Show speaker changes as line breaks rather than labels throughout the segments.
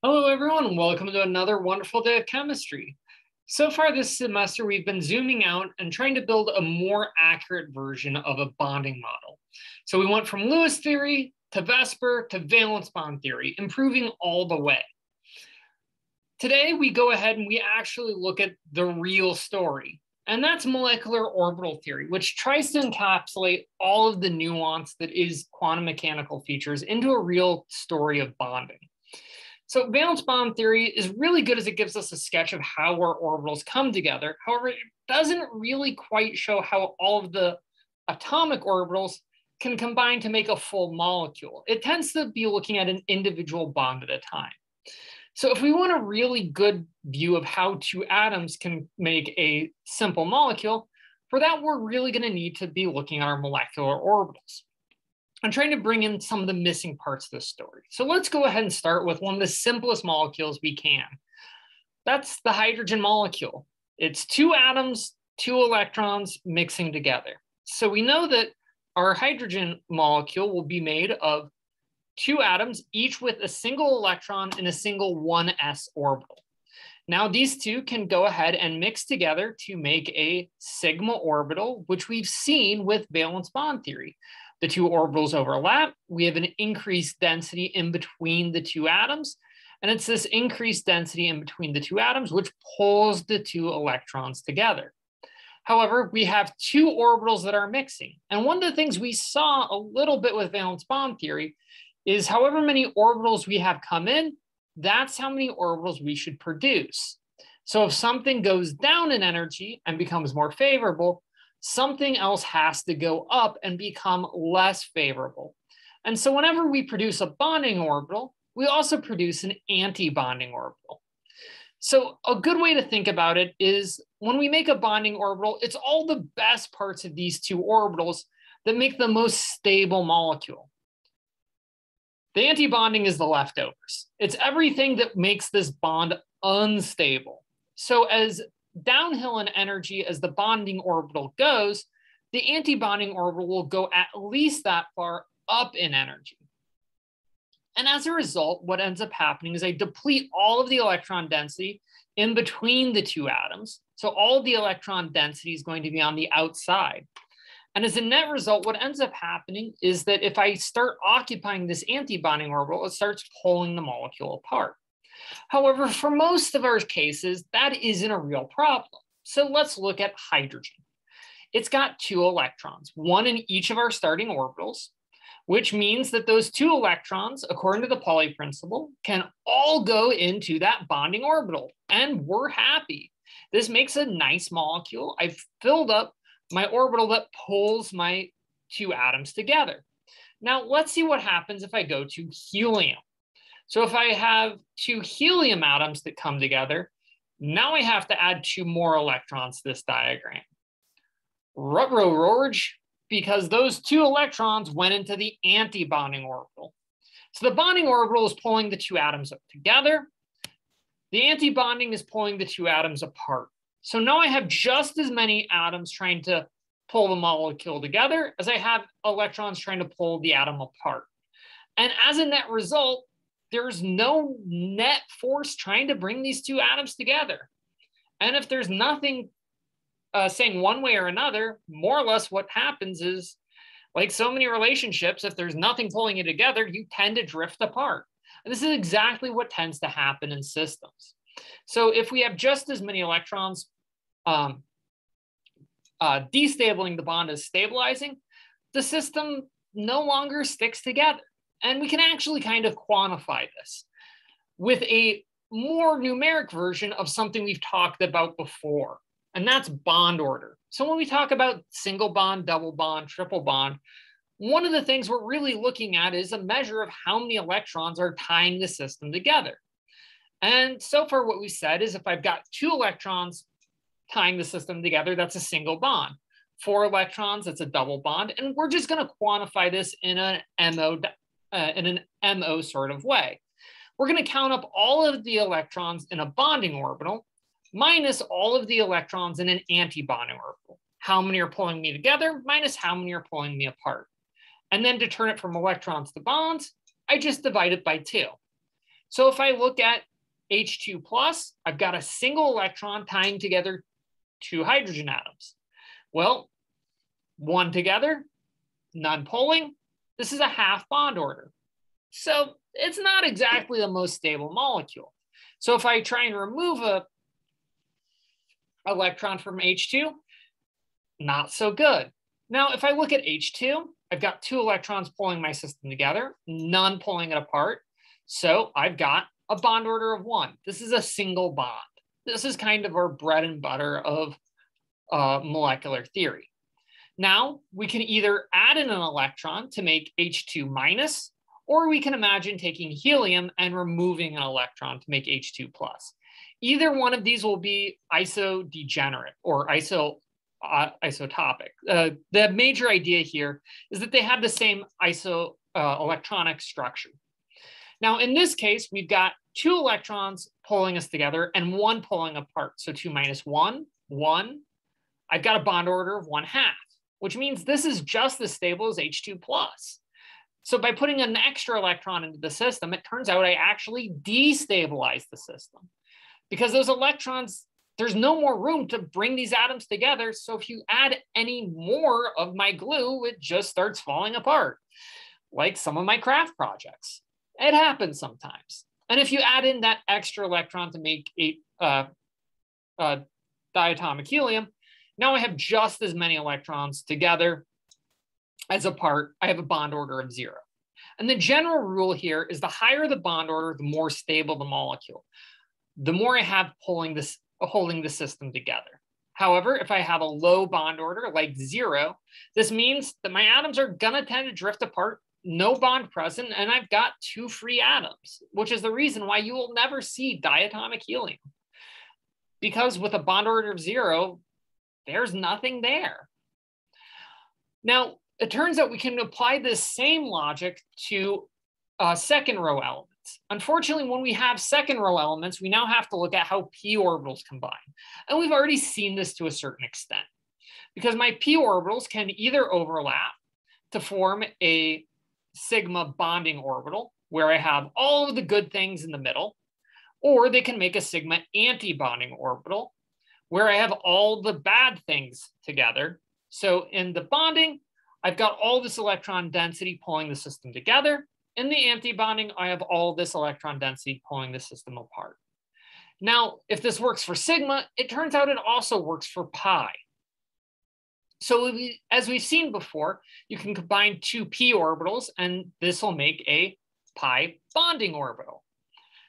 Hello, everyone. Welcome to another wonderful day of chemistry. So far this semester, we've been zooming out and trying to build a more accurate version of a bonding model. So we went from Lewis theory to VSEPR to valence bond theory, improving all the way. Today, we go ahead and we actually look at the real story, and that's molecular orbital theory, which tries to encapsulate all of the nuance that is quantum mechanical features into a real story of bonding. So valence bond theory is really good as it gives us a sketch of how our orbitals come together. However, it doesn't really quite show how all of the atomic orbitals can combine to make a full molecule. It tends to be looking at an individual bond at a time. So if we want a really good view of how two atoms can make a simple molecule, for that, we're really going to need to be looking at our molecular orbitals. I'm trying to bring in some of the missing parts of this story. So let's go ahead and start with one of the simplest molecules we can. That's the hydrogen molecule. It's two atoms, two electrons mixing together. So we know that our hydrogen molecule will be made of two atoms, each with a single electron in a single 1s orbital. Now these two can go ahead and mix together to make a sigma orbital, which we've seen with valence bond theory. The two orbitals overlap. We have an increased density in between the two atoms. And it's this increased density in between the two atoms which pulls the two electrons together. However, we have two orbitals that are mixing. And one of the things we saw a little bit with valence bond theory is however many orbitals we have come in, that's how many orbitals we should produce. So if something goes down in energy and becomes more favorable, something else has to go up and become less favorable. And so whenever we produce a bonding orbital, we also produce an anti-bonding orbital. So a good way to think about it is when we make a bonding orbital, it's all the best parts of these two orbitals that make the most stable molecule. The anti-bonding is the leftovers. It's everything that makes this bond unstable. So as downhill in energy as the bonding orbital goes, the anti-bonding orbital will go at least that far up in energy. And as a result, what ends up happening is I deplete all of the electron density in between the two atoms. So all of the electron density is going to be on the outside. And as a net result, what ends up happening is that if I start occupying this anti-bonding orbital, it starts pulling the molecule apart. However, for most of our cases, that isn't a real problem. So let's look at hydrogen. It's got two electrons, one in each of our starting orbitals, which means that those two electrons, according to the Pauli principle, can all go into that bonding orbital, and we're happy. This makes a nice molecule. I've filled up my orbital that pulls my two atoms together. Now, let's see what happens if I go to helium. So if I have two helium atoms that come together, now I have to add two more electrons to this diagram. Ruh-roh, because those two electrons went into the anti-bonding orbital. So the bonding orbital is pulling the two atoms up together. The anti-bonding is pulling the two atoms apart. So now I have just as many atoms trying to pull the molecule together as I have electrons trying to pull the atom apart. And as a net result, there's no net force trying to bring these two atoms together. And if there's nothing saying one way or another, more or less what happens is, like so many relationships, if there's nothing pulling you together, you tend to drift apart. And this is exactly what tends to happen in systems. So if we have just as many electrons destabilizing the bond as stabilizing, the system no longer sticks together. And we can actually kind of quantify this with a more numeric version of something we've talked about before, and that's bond order. So when we talk about single bond, double bond, triple bond, one of the things we're really looking at is a measure of how many electrons are tying the system together. And so far what we said is if I've got two electrons tying the system together, that's a single bond. Four electrons, that's a double bond. And we're just going to quantify this in an MO sort of way. We're going to count up all of the electrons in a bonding orbital minus all of the electrons in an anti-bonding orbital. How many are pulling me together minus how many are pulling me apart. And then to turn it from electrons to bonds, I just divide it by 2. So if I look at H2 plus, I've got a single electron tying together two hydrogen atoms. Well, one together, none pulling. This is a half bond order. So it's not exactly the most stable molecule. So if I try and remove a electron from H2, not so good. Now, if I look at H2, I've got two electrons pulling my system together, none pulling it apart. So I've got a bond order of one. This is a single bond. This is kind of our bread and butter of molecular theory. Now, we can either add in an electron to make H2 minus, or we can imagine taking helium and removing an electron to make H2 plus. Either one of these will be isodegenerate or isotopic. The major idea here is that they have the same electronic structure. Now, in this case, we've got two electrons pulling us together and one pulling apart. So 2 minus 1, 1. I've got a bond order of 1/2, which means this is just as stable as H2 plus. So by putting an extra electron into the system, it turns out I actually destabilize the system because those electrons, there's no more room to bring these atoms together. So if you add any more of my glue, it just starts falling apart, like some of my craft projects. It happens sometimes. And if you add in that extra electron to make diatomic helium, now I have just as many electrons together as apart. I have a bond order of 0. And the general rule here is the higher the bond order, the more stable the molecule, the more I have holding the system together. However, if I have a low bond order like 0, this means that my atoms are gonna tend to drift apart, no bond present, and I've got 2 free atoms, which is the reason why you will never see diatomic helium. Because with a bond order of 0, there's nothing there. Now, it turns out we can apply this same logic to second row elements. Unfortunately, when we have second row elements, we now have to look at how p orbitals combine. And we've already seen this to a certain extent because my p orbitals can either overlap to form a sigma bonding orbital where I have all of the good things in the middle, or they can make a sigma anti-bonding orbital where I have all the bad things together. So in the bonding, I've got all this electron density pulling the system together. In the anti-bonding, I have all this electron density pulling the system apart. Now, if this works for sigma, it turns out it also works for pi. So as we've seen before, you can combine 2 p orbitals and this will make a pi bonding orbital.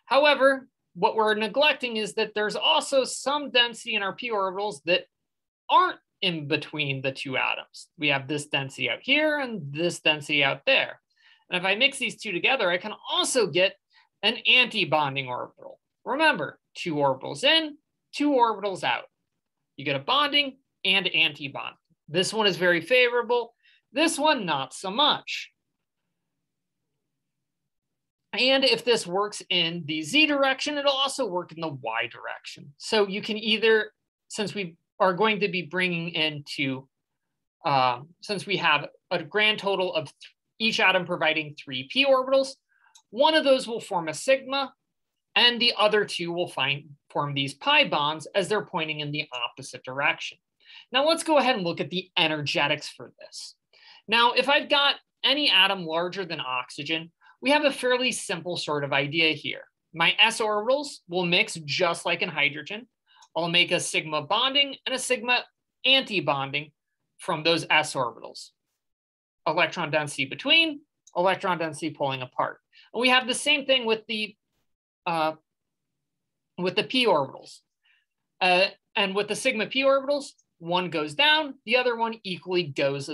However, what we're neglecting is that there's also some density in our p orbitals that aren't in between the 2 atoms. We have this density out here and this density out there. And if I mix these 2 together, I can also get an anti-bonding orbital. Remember, 2 orbitals in, 2 orbitals out. You get a bonding and anti-bonding. This one is very favorable. This one, not so much. And if this works in the z direction, it'll also work in the y direction. So you can either, since we are going to be bringing into, since we have a grand total of each atom providing 3 p orbitals, one of those will form a sigma, and the other 2 will form these pi bonds as they're pointing in the opposite direction. Now let's go ahead and look at the energetics for this. Now, if I've got any atom larger than oxygen, we have a fairly simple sort of idea here. My s orbitals will mix just like in hydrogen. I'll make a sigma bonding and a sigma anti-bonding from those s orbitals. Electron density between, electron density pulling apart. And we have the same thing with the p orbitals. And with the sigma p orbitals, one goes down, the other one equally goes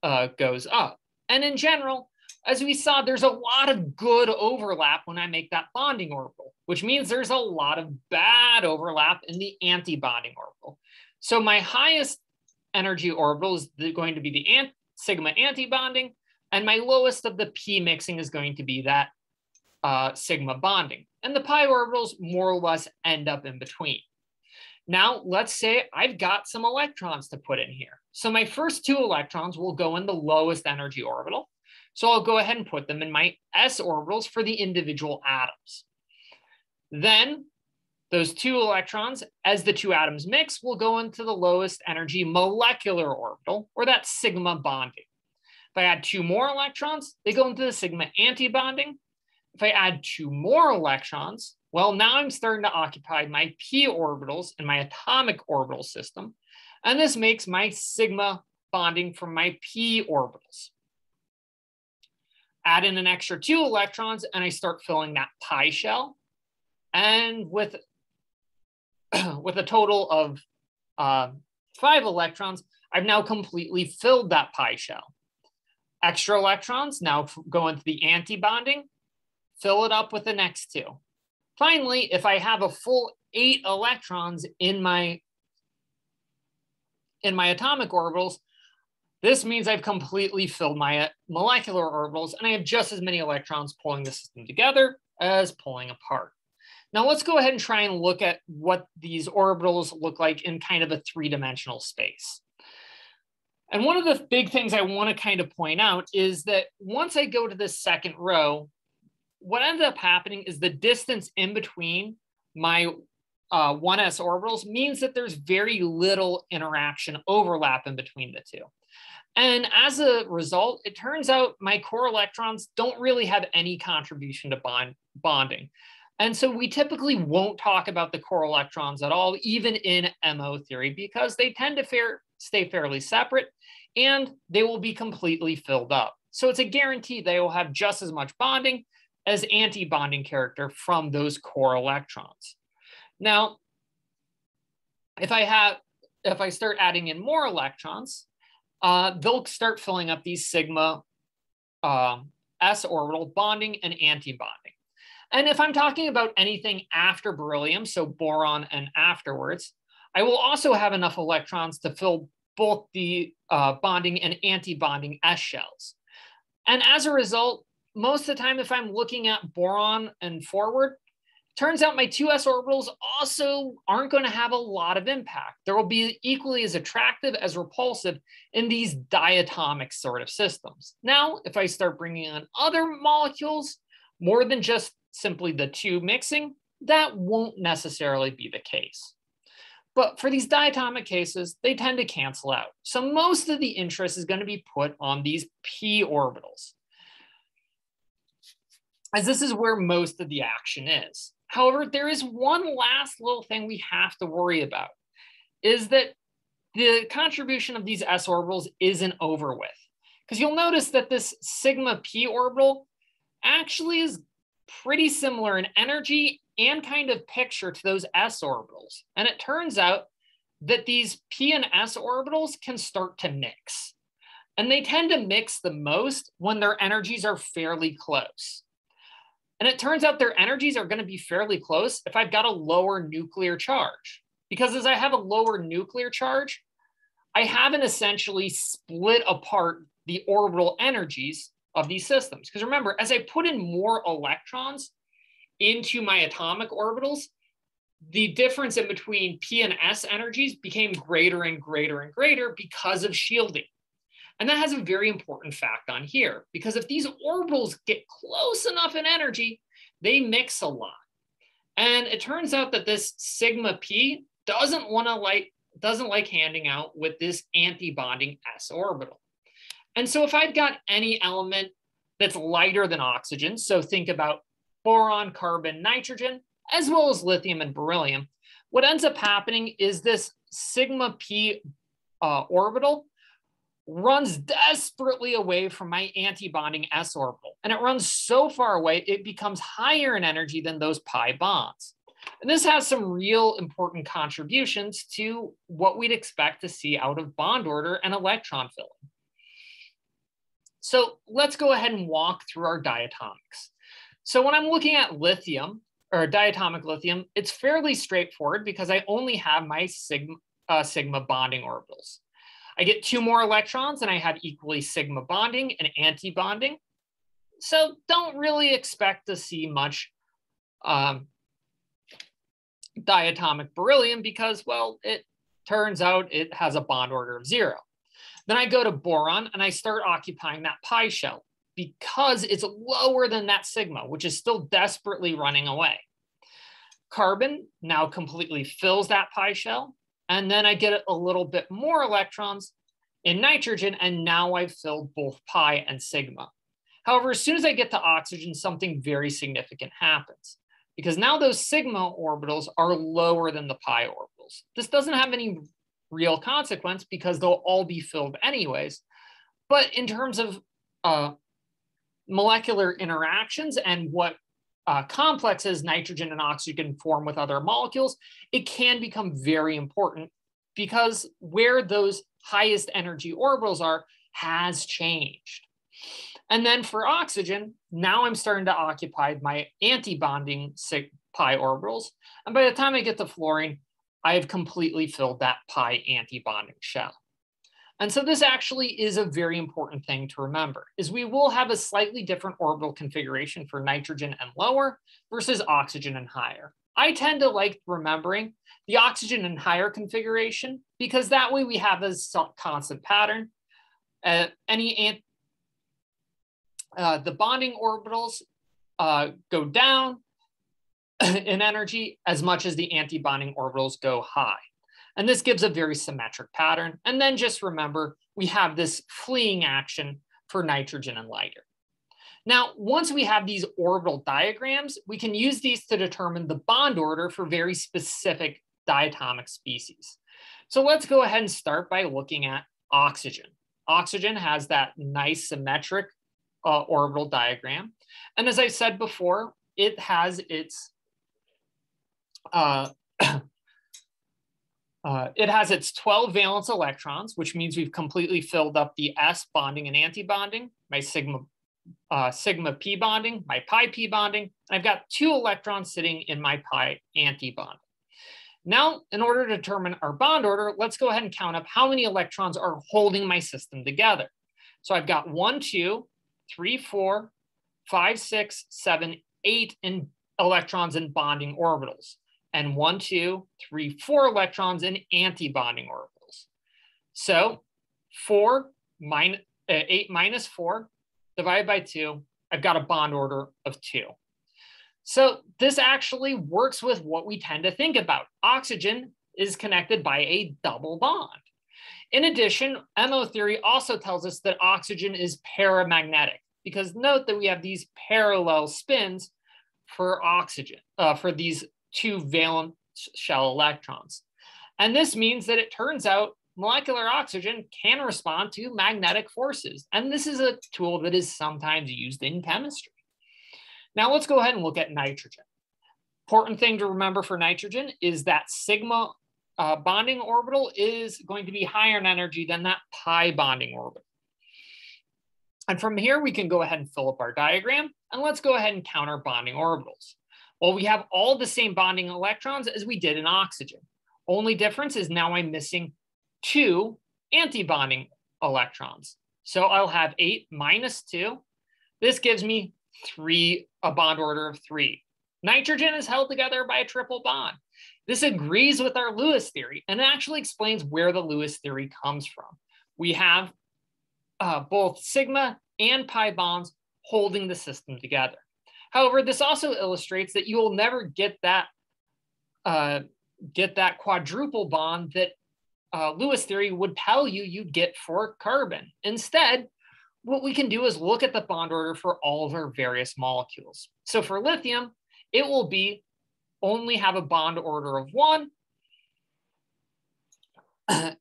up. And in general, as we saw, there's a lot of good overlap when I make that bonding orbital, which means there's a lot of bad overlap in the anti-bonding orbital. So my highest energy orbital is going to be the sigma anti-bonding, and my lowest of the p mixing is going to be that sigma bonding. And the pi orbitals more or less end up in between. Now, let's say I've got some electrons to put in here. So my first 2 electrons will go in the lowest energy orbital. So I'll go ahead and put them in my s orbitals for the individual atoms. Then those 2 electrons, as the 2 atoms mix, will go into the lowest energy molecular orbital, or that sigma bonding. If I add 2 more electrons, they go into the sigma antibonding. If I add 2 more electrons, well, now I'm starting to occupy my p orbitals in my atomic orbital system. And this makes my sigma bonding from my p orbitals. Add in an extra 2 electrons, and I start filling that pi shell. And with a total of 5 electrons, I've now completely filled that pi shell. Extra electrons now go into the antibonding, fill it up with the next 2. Finally, if I have a full 8 electrons in my atomic orbitals, this means I've completely filled my molecular orbitals, and I have just as many electrons pulling the system together as pulling apart. Now let's go ahead and try and look at what these orbitals look like in kind of a 3-dimensional space. And one of the big things I want to kind of point out is that once I go to this second row, what ends up happening is the distance in between my 1s orbitals means that there's very little interaction overlap in between the 2. And as a result, it turns out my core electrons don't really have any contribution to bonding. And so we typically won't talk about the core electrons at all, even in MO theory, because they tend to stay fairly separate and they will be completely filled up. So it's a guarantee they will have just as much bonding as anti-bonding character from those core electrons. Now, if I start adding in more electrons, they'll start filling up these sigma s orbital bonding and anti-bonding. And if I'm talking about anything after beryllium, so boron and afterwards, I will also have enough electrons to fill both the bonding and anti-bonding s shells. And as a result, most of the time, if I'm looking at boron and forward, turns out my 2s orbitals also aren't going to have a lot of impact. There will be equally as attractive as repulsive in these diatomic sort of systems. Now, if I start bringing on other molecules, more than just simply the 2 mixing, that won't necessarily be the case. But for these diatomic cases, they tend to cancel out. So most of the interest is going to be put on these p orbitals, as this is where most of the action is. However, there is one last little thing we have to worry about, is that the contribution of these s orbitals isn't over with. Because you'll notice that this sigma p orbital actually is pretty similar in energy and kind of picture to those s orbitals. And it turns out that these p and s orbitals can start to mix. And they tend to mix the most when their energies are fairly close. And it turns out their energies are going to be fairly close if I've got a lower nuclear charge. Because as I have a lower nuclear charge, I haven't essentially split apart the orbital energies of these systems. Because remember, as I put in more electrons into my atomic orbitals, the difference in between p and s energies became greater and greater and greater because of shielding. And that has a very important fact on here, because if these orbitals get close enough in energy, they mix a lot. And it turns out that this sigma p doesn't like handing out with this anti-bonding s orbital. And so if I've got any element that's lighter than oxygen, so think about boron, carbon, nitrogen, as well as lithium and beryllium, what ends up happening is this sigma p orbital runs desperately away from my anti-bonding s orbital. And it runs so far away, it becomes higher in energy than those pi bonds. And this has some real important contributions to what we'd expect to see out of bond order and electron filling. So let's go ahead and walk through our diatomics. So when I'm looking at lithium, or diatomic lithium, it's fairly straightforward because I only have my sigma bonding orbitals. I get 2 more electrons and I have equally sigma bonding and anti-bonding. So don't really expect to see much diatomic beryllium because, well, it turns out it has a bond order of 0. Then I go to boron and I start occupying that pi shell because it's lower than that sigma, which is still desperately running away. Carbon now completely fills that pi shell. And then I get a little bit more electrons in nitrogen, and now I've filled both pi and sigma. However, as soon as I get to oxygen, something very significant happens, because now those sigma orbitals are lower than the pi orbitals. This doesn't have any real consequence because they'll all be filled anyways. But in terms of molecular interactions and what complexes nitrogen and oxygen form with other molecules, it can become very important because where those highest energy orbitals are has changed. And then for oxygen, now I'm starting to occupy my anti-bonding pi orbitals. And by the time I get to fluorine, I have completely filled that pi anti-bonding shell. And so this actually is a very important thing to remember, is we will have a slightly different orbital configuration for nitrogen and lower versus oxygen and higher. I tend to like remembering the oxygen and higher configuration because that way we have a constant pattern. The bonding orbitals go down in energy as much as the anti-bonding orbitals go high. And this gives a very symmetric pattern. And then just remember, we have this fleeing action for nitrogen and lighter. Now, once we have these orbital diagrams, we can use these to determine the bond order for very specific diatomic species. So let's go ahead and start by looking at oxygen. Oxygen has that nice symmetric orbital diagram. And as I said before, it has its 12 valence electrons, which means we've completely filled up the s bonding and anti-bonding, my sigma p bonding, my pi p bonding, and I've got 2 electrons sitting in my pi anti-bonding. Now, in order to determine our bond order, let's go ahead and count up how many electrons are holding my system together. So I've got 1, 2, 3, 4, 5, 6, 7, 8 electrons in bonding orbitals, and 1, 2, 3, 4 electrons in anti-bonding orbitals. So 8 minus 4 divided by 2, I've got a bond order of 2. So this actually works with what we tend to think about. Oxygen is connected by a double bond. In addition, MO theory also tells us that oxygen is paramagnetic, because note that we have these parallel spins for oxygen, for these 2 valence shell electrons. And this means that it turns out molecular oxygen can respond to magnetic forces. And this is a tool that is sometimes used in chemistry. Now let's go ahead and look at nitrogen. Important thing to remember for nitrogen is that sigma bonding orbital is going to be higher in energy than that pi bonding orbital. And from here, we can go ahead and fill up our diagram, and let's go ahead and count our bonding orbitals. Well, we have all the same bonding electrons as we did in oxygen. Only difference is now I'm missing 2 anti-bonding electrons. So I'll have 8 minus 2. This gives me a bond order of 3. Nitrogen is held together by a triple bond. This agrees with our Lewis theory and actually explains where the Lewis theory comes from. We have both sigma and pi bonds holding the system together. However, this also illustrates that you will never get that quadruple bond that Lewis theory would tell you you'd get for carbon. Instead, what we can do is look at the bond order for all of our various molecules. So for lithium, it will be only have a bond order of 1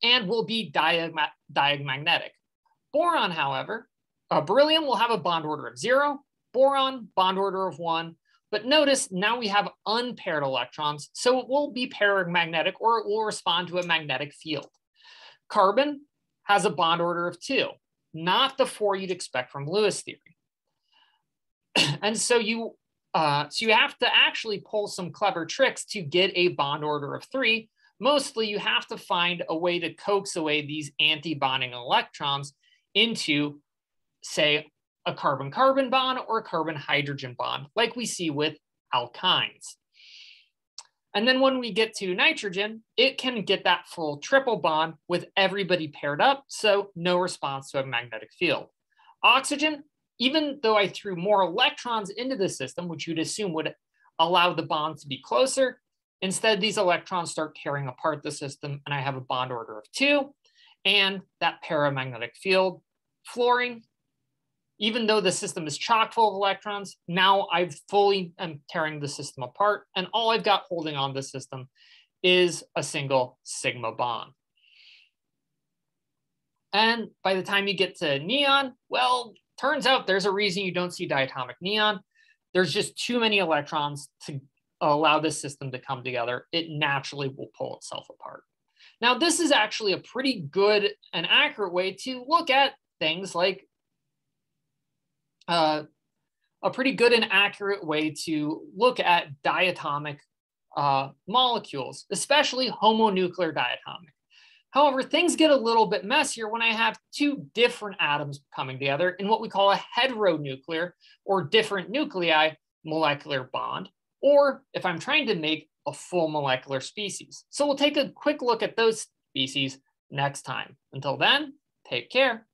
and will be diamagnetic. Boron, however, beryllium will have a bond order of 0, boron, bond order of 1, but notice now we have unpaired electrons, so it will be paramagnetic or it will respond to a magnetic field. Carbon has a bond order of 2, not the 4 you'd expect from Lewis theory. And so you have to actually pull some clever tricks to get a bond order of 3. Mostly you have to find a way to coax away these anti-bonding electrons into, say, a carbon-carbon bond or a carbon-hydrogen bond, like we see with alkynes. And then when we get to nitrogen, it can get that full triple bond with everybody paired up, so no response to a magnetic field. Oxygen, even though I threw more electrons into the system, which you'd assume would allow the bonds to be closer, Instead, these electrons start tearing apart the system, and I have a bond order of 2, and that paramagnetic field. Fluorine, even though the system is chock full of electrons, now I fully am tearing the system apart, and all I've got holding on the system is a single sigma bond. And by the time you get to neon, well, turns out there's a reason you don't see diatomic neon. There's just too many electrons to allow this system to come together. It naturally will pull itself apart. Now, this is actually a pretty good and accurate way to look at things like a pretty good and accurate way to look at diatomic molecules, especially homonuclear diatomic. However, things get a little bit messier when I have two different atoms coming together in what we call a heteronuclear or different nuclei molecular bond, or if I'm trying to make a full molecular species. So we'll take a quick look at those species next time. Until then, take care.